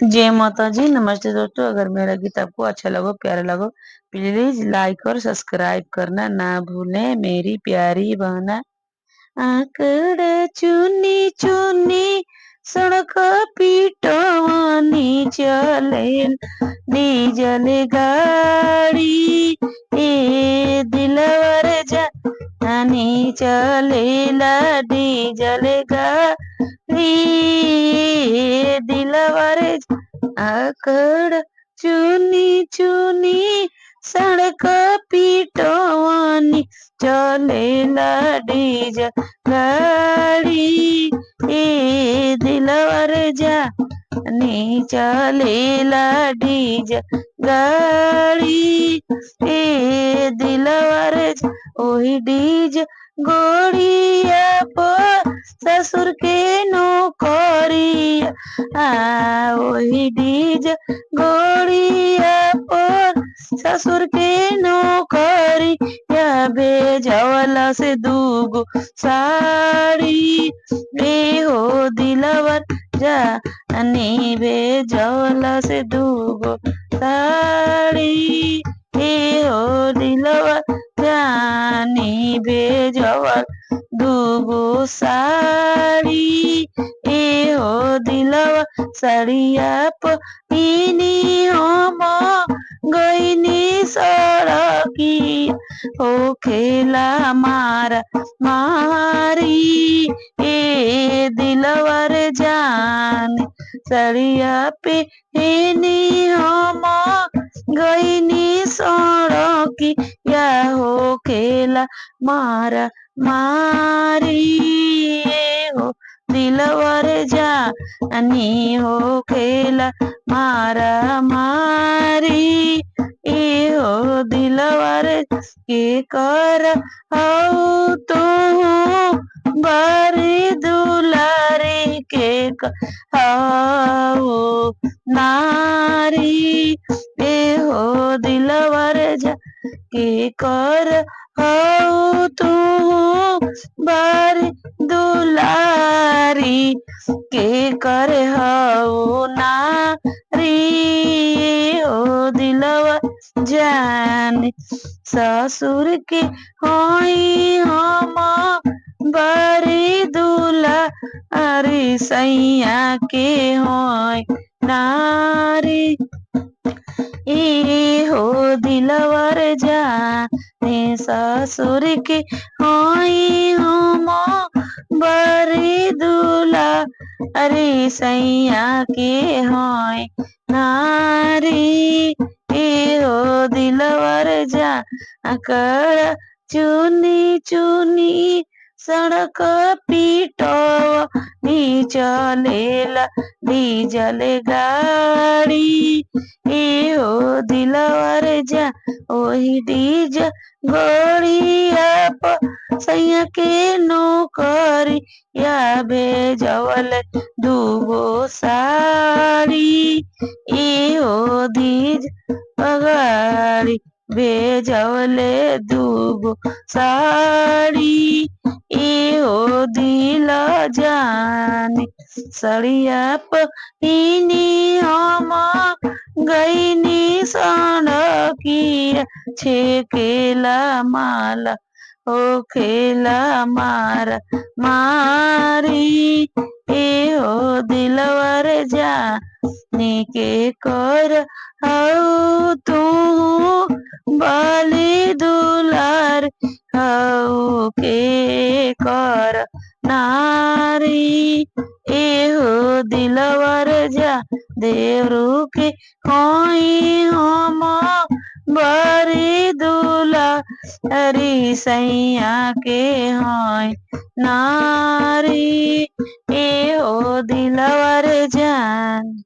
जय माता जी। नमस्ते दोस्तों, अगर मेरा गीत आपको अच्छा लगे, प्यारा लगे, प्लीज लाइक और सब्सक्राइब करना ना भूलें मेरी प्यारी बहना। आंकड़ा चुनी चुनी सड़क पिटवानी चले डीजल गाड़ी, ए दिलवर जानी चलेला डीजल गाड़ी, ए दिलवर आकड़ चुनी चुनी सड़क पिटवानी चलेला डीजल गाड़ी, ए दिलवर जानी चलेला डीजल गाड़ी, ए दिलवर ओही डीजल गोड़िया पर ससुर के नौकरिया, वही डीजल गोड़िया पर ससुर के नौकरिया, भेजवला से दूगो साड़ी, ए हो दिलवर जानी भेजवला से दूगो साड़ी, ए हो दिलवर जानी भेजवल दूगो साड़ी, ए हो दिलवा साड़िया पहिनी हम गईनी सड़की, हो खेला मारा मारी, ए दिलवर जान साड़िया पहिनी हम गईनी सड़की, या हो खेला मारा मारी, ए हो दिलवर जानी हो खेला मारा मारी, ए हो दिलवर के कर आओ तू बारी दुलारी के आओ नारी, ए हो दिलवर जा के कर आओ तू बारी दुलारी के कर हो नारी, हो दिलवा जान ससुर के होई हम बारी दूल्हा, अरे सैया के होई नारी, ए हो दिलवर जाने ससुर के होई हम बरी दूल्हा, अरे सैया के होई नारी, ए हो दिलवर जा कर चुनी चुनी सड़क पिटवानी चलेला डीजल गाड़ी, ए हो दिलवर जा ओही डीजल गोड़िया पर सैया के नौकरिया, भेजवल दूगो साड़ी, ए हो डीजल गाड़ी भेजवले दूगो साड़ी, ए हो दिल जानी सड़िया पहिनी हम गईनी सड़किया, छेकेला माला हो खेला मारा मारी, ए हो दिलवर जानी के कर आओ तू बाली दुलार, हो के कर नारी, ए हो दिलवर जा देवरू के होई हम बरी दूल्हा, अरे सैया के होई नारी, ए हो दिलवर जान।